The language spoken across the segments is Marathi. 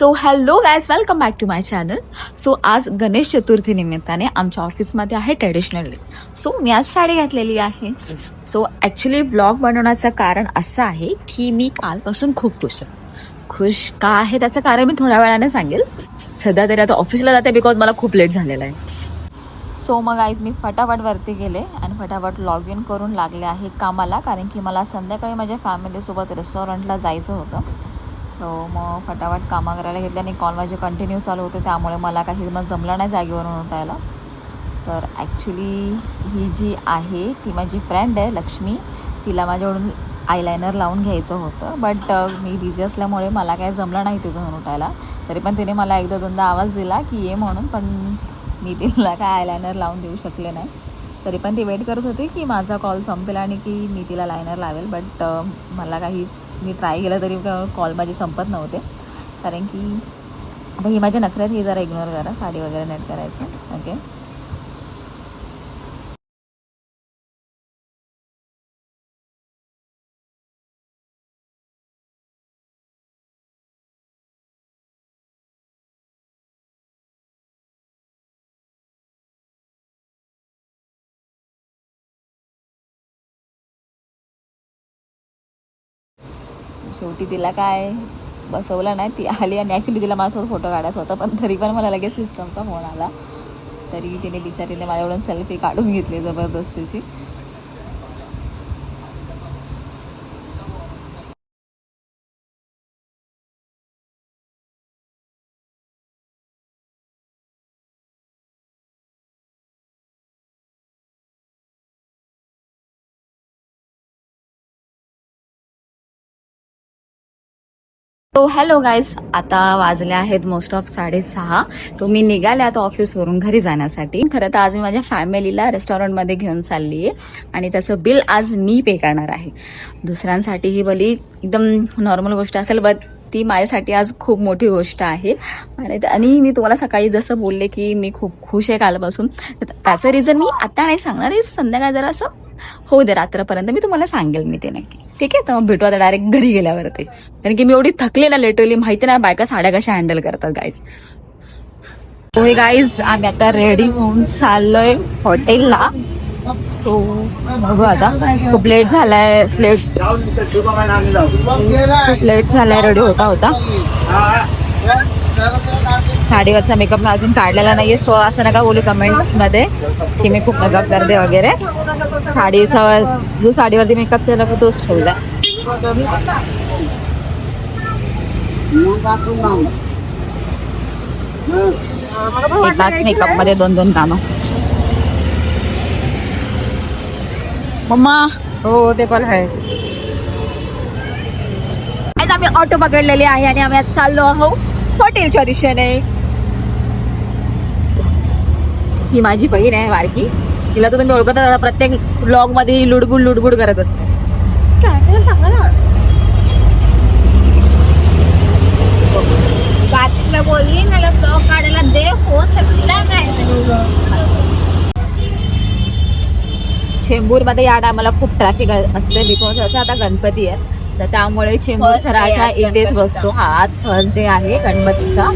So hello guys, welcome back to my channel. So आज गणेश चतुर्थी निमित्ताने आमच्या ऑफिसमध्ये आहे ट्रेडिशनल डे. सो मी आज साडी घातलेली आहे. सो ॲक्च्युली ब्लॉग बनवण्याचं कारण असं आहे की मी कालपासून खूप खुश का आहे त्याचं कारण मी थोड्या वेळाने सांगेल. सध्या तरी आता ऑफिसला जाते बिकॉज मला खूप लेट झालेला आहे. सो मग आईज मी फटाफट वरती गेले आणि फटाफट लॉग इन करून लागले आहे कामाला, कारण की मला संध्याकाळी माझ्या फॅमिलीसोबत रेस्टॉरंटला जायचं होतं. सो मग फटाफट कामं करायला घेतले आणि कॉल माझे कंटिन्यू चालू होते, त्यामुळे मला काही मग जमलं नाही जागेवरून उठायला. तर ॲक्च्युली ही जी आहे ती माझी फ्रेंड आहे लक्ष्मी. तिला माझ्याकडून आयलायनर लावून घ्यायचं होतं, बट मी बिझी असल्यामुळे मला काय जमलं नाही तिथून उठायला. तरी पण तिने मला एकदा दोनदा आवाज दिला की ये म्हणून, पण मी तिला काय आयलायनर लावून देऊ शकले नाही. तरी पण ती वेट करत होती की माझा कॉल संपेल आणि की मी तिला लायनर लावेल, बट मला काही मी ट्राय केलं तरी कॉल माझी संपत नव्हते. कारण की आता ही माझ्या नखऱ्यात, ही जरा इग्नोर करा, साडी वगैरे नेट करायचं. ओके, शेवटी तिला काय बसवलं नाही, ती आली आणि ॲक्च्युली तिला माझ्यासोबत फोटो काढायचा होता, पण तरी पण मला लगेच सिस्टमचा फोन आला. तरी तिने बिचारीने माझ्याकडून सेल्फी काढून घेतली जबरदस्तीची. तो हॅलो गाईज, आता वाजले आहेत मोस्ट ऑफ 6:30. तो मी निघाले आता ऑफिसवरून घरी जाण्यासाठी. खरं तर आज मी माझ्या फॅमिलीला रेस्टॉरंटमध्ये घेऊन चालली आहे आणि त्याचं बिल आज मी पे करणार आहे. दुसऱ्यांसाठी ही भली एकदम नॉर्मल गोष्ट असेल, बट ती माझ्यासाठी आज खूप मोठी गोष्ट आहे. आणि मी तुम्हाला सकाळी जसं बोलले की मी खूप खुश आहे कालपासून, त्याचं रिझन मी आता नाही सांगणार आहे. संध्याकाळ जरा असं होऊ दे, रात्रपर्यंत मी तुम्हाला सांगेल मी ते नक्की. ठीक आहे, तर मग भेटू आता डायरेक्ट घरी गेल्यावरती. कारण की मी एवढी थकले ना लिटरली, माहिती नाही बायका साड्या कशा हँडल करतात गाईज. होय गाईज, आम्ही आता रेडी होऊन चाललोय हॉटेलला. सो बघू आता, खूप लेट झालाय, लेट झालाय रेडी होता. साडीवरचा मेकअप अजून काढलेला नाहीये. सो असं नका बोलू कमेंट्स मध्ये की मी खूप मेकअप करते वगैरे. साडीचा जो साडीवरती मेकअप केला तो तोच ठेवला. एकाच मेकअप मध्ये दोन कामं. मम्मा हो ते पण आहे. आम्ही ऑटो पकडलेली आहे आणि आम्ही आज चाललो आहोत हॉटेलच्या दिशेने. ही माझी बहीण आहे बारकी, तिला तर तुम्ही ओळखत आता, प्रत्येक ब्लॉग मध्ये ही लुडबुड करत असते. काय सांगा ना, कार्तिकला बोलली मला ब्लॉग काढायला दे फोन, तर तिला काय. चेंबूर मध्ये या टायमाला खूप ट्रॅफिक असते बिकॉज असं आता गणपती आहे, तर त्यामुळे चेंबूर सराच्या इथेच बसतो. हा आज थर्सडे आहे गणपतीचा.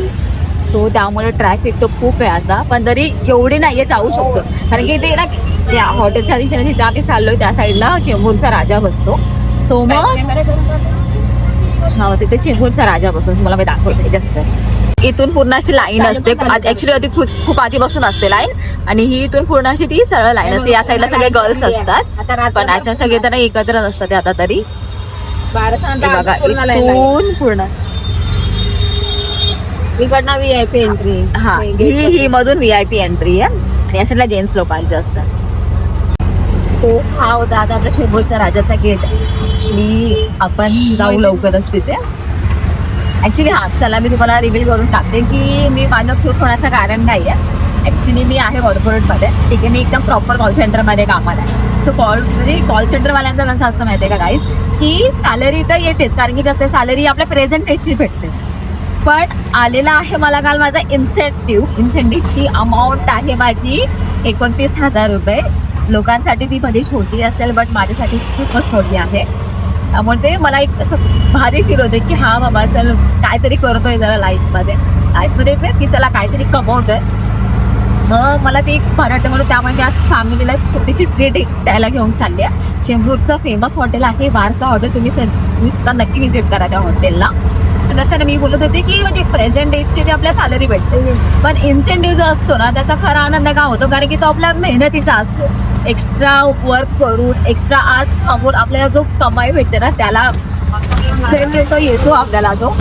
सो त्यामुळे ट्रॅफिक तर खूप आहे आता, पण तरी एवढी नाहीये, जाऊ शकतो. कारण की ते ना ज्या हॉटेलच्या दिशेने जिथे आम्ही चाललोय त्या साईडला चेंबूरचा राजा बसतो. सो मग हा तिथे चेंबूरचा राजा बसतो, तुम्हाला मी दाखवते. जास्त इथून पूर्ण अशी लाईन असते, ऍक्च्युली आधी खूप आधीपासून असते लाईन, आणि ही इथून पूर्ण अशी ती सरळ लाईन असते. या साईडला सगळे गर्ल्स असतात, पण याच्या सगळे तर एकत्र नसतात आता. तरी बघा इथून पूर्ण इकडनं VIP एंट्री. हा ही मधून VIP एंट्री आहे आणि या साईडला जेंट्स लोकांचे असतात. सो हा होता आता आपला चेंबूरचा राजाचा गेट. ऍक्च्युली आपण जाऊ लवकरच तिथे. ऍक्च्युली हा चला मी तुम्हाला रिव्हील करून टाकते की मी माझं खूप होण्याचं कारण नाही आहे. ॲक्च्युली मी आहे कॉर्पोरेटमध्ये, ठीक आहे. मी एकदम प्रॉपर कॉल सेंटरमध्ये कामाला आहे. सो कॉल सेंटरवाल्यांचं कसं असतं माहिती आहे का गाईज, की सॅलरी तर येतेच, कारण की कसं सॅलरी आपल्या प्रेझेंट एजची भेटते. पण आलेला आहे मला काल माझा इन्सेंटिव्हची अमाऊंट आहे माझी 29,000 रुपये. लोकांसाठी ती भली छोटी असेल, बट माझ्यासाठी खूपच मोठी आहे. त्यामुळे ते मला एक असं भारी फील होते की हा बाबा चल काहीतरी करतोय जरा लाईफमध्ये मीन्स की त्याला काहीतरी कमवतोय. मग मला ते एक भारी वाटतं म्हणून त्यामुळे मी आज फॅमिलीला एक छोटीशी ट्रीट द्यायला घेऊन चालली आहे. चेंबूरचं फेमस हॉटेल आहे वारसा हॉटेल. तुम्ही सुद्धा नक्की व्हिजिट करा त्या हॉटेलला. तर असं ना मी बोलत होते की म्हणजे प्रेझेंट डेजची ते आपल्या सॅलरी भेटते पण इन्सेंटिव्ह जो असतो ना त्याचा खरा आनंद का होतो कारण की तो आपल्या मेहनतीचा असतो. एक्स्ट्रा वर्क करून एक्स्ट्रा आज थांबून आपल्याला जो कमाई भेटते ना त्याला इन्सेंटिव्ह तो येतो आपल्याला तो.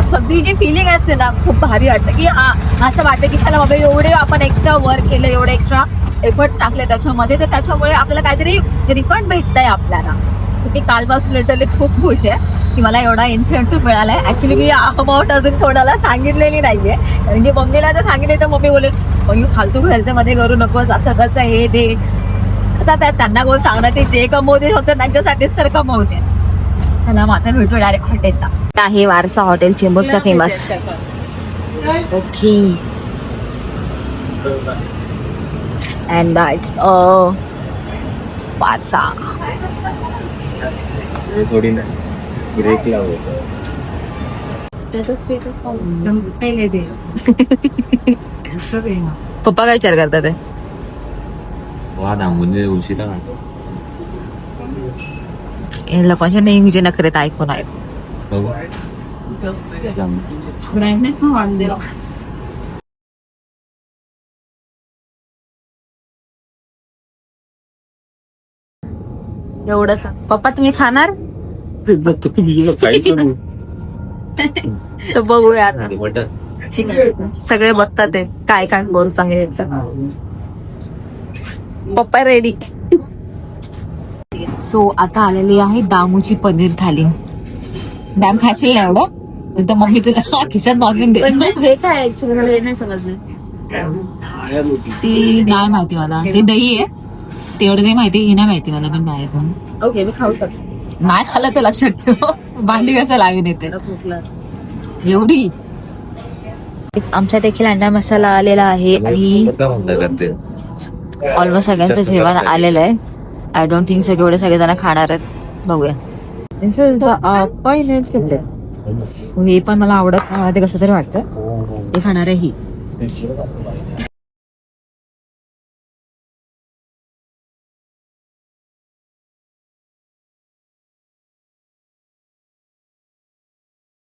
सगळी जी फिलिंग असते ना खूप भारी वाटतं की असं वाटतं की चला बाबा एवढे आपण एक्स्ट्रा वर्क केलं एवढे एक्स्ट्रा एफर्ट्स टाकले त्याच्यामध्ये तर त्याच्यामुळे आपल्याला काहीतरी रिफंड भेटतंय आपल्याला. मी कालपासून लिटरली खूप खुश आहे की मला एवढा इन्सेंटिव्ह मिळाला आहे. ॲक्च्युली मी अमाऊंट अजून कोणाला सांगितलेली नाही आहे कारण की मम्मीला जर सांगितले तर मम्मी बोलेल मग फालतू घरच्यामध्ये करू नकोस असं कसं हे दे. आता त्यांना कोण सांगणार ते जे कमवते फक्त त्यांच्यासाठीच तर कमवते. चला मग आता भेटू डायरेक्ट हॉटेलला. आहे वारसा हॉटेल चेंबूरचा famous. Okay and that's Varsa. थोडी ना ब्रेक लावू. पप्पा काय विचार करतात ते वा म्हणजे उशिरा हे लोकांच्या नेहमीचे नखरेत ऐकून एवढंच. पप्पा तुम्ही खाणार तर बघूया आता. सगळे बघतात ते काय काय बोल सांगायचं. पप्पा रेडी. सो आता आलेली आहे दामूची पनीर थाली. डॅम खाशील ना एवढं तर मम्मी तुला खिशात मागून दे. ती नाही माहिती मला. ते दही आहे तेवढं नाही माहिती. ही नाही माहिती मला पण काय आहे. ओके मी खाऊ शकतो. नाही खाल्लं तर लक्षात ठेव भांडी कसं लागून येते एवढी. आमच्या देखील अंडा मसाला आलेला आहे आणि ऑलमोस्ट सगळ्यांचं जेवण आलेलं आहे. आय डोंट थिंक सो एवढे सगळेजण खाणार आहेत. बघूया. हे पण मला आवडत मला ते कसं तरी वाटतं. हे खाणार आहे ही.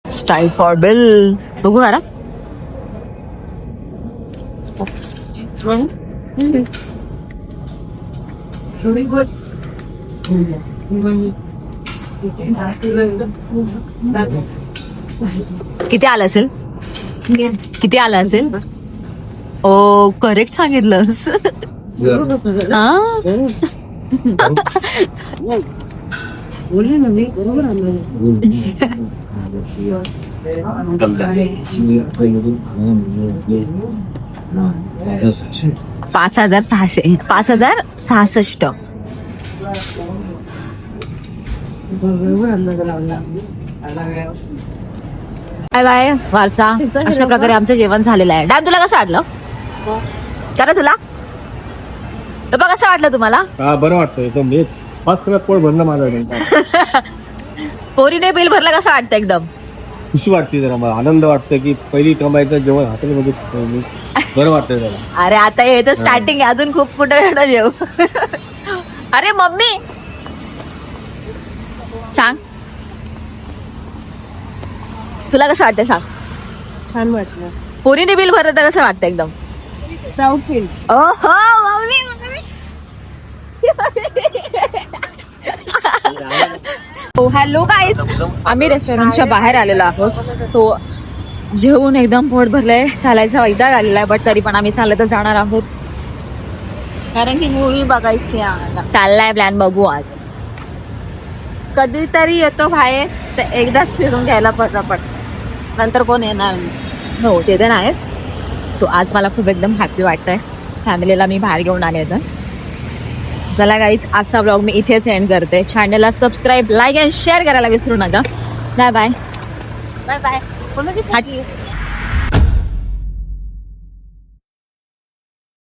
Style for bill. बघू ना किती आलं असेल. किती आलं असेल. ओ करेक्ट सांगितलंस. बोलले ना मी बरोबर आणलं. 5,600 5,066. बाय बाय वारसा. अशा प्रकारे आमचं जेवण झालेलं आहे. डॅम तुला कसं वाटलं. कारण तुला कसं वाटलं तुम्हाला. बरं वाटतं एकदम. फास्ट पोट भरणं माझं. पोरीने बिल भरलं कसं वाटतं. एकदम खुशी वाटते जरा. मला आनंद वाटतं की पहिली कमाईचं जेवण हॉटेलमध्ये बरं वाटतं जरा. अरे आता हे तर स्टार्टिंग आहे. अजून खूप कुठं वेळ जेव. अरे मम्मी सांग तुला कसं वाटतं. सांग. छान वाटलं. पोरीने बिल भरलं तर कसं वाटतं. एकदम प्राऊड फील. Hello guys. आम्ही रेस्टॉरंटच्या बाहेर आलेलो आहोत. सो जेवून एकदम पोट भरलंय. चालायचा वैताग आलेला आहे बट तरी पण आम्ही चालतच जाणार आहोत कारण की मूवी बघायची आहे. चाललाय प्लॅन. बघू आज कधीतरी येतो बाहेर तर एकदाच फिरून घ्यायला पटापट. नंतर कोण येणार. हो ते तर नाहीत. तो आज मला खूप एकदम हॅपी वाटतंय. फॅमिलीला मी बाहेर घेऊन आले तर. चला गाईज आजचा ब्लॉग मी इथेच एंड करते. चॅनलला सबस्क्राईब लाईक अँड शेअर करायला विसरू नका. Bye bye. Bye bye.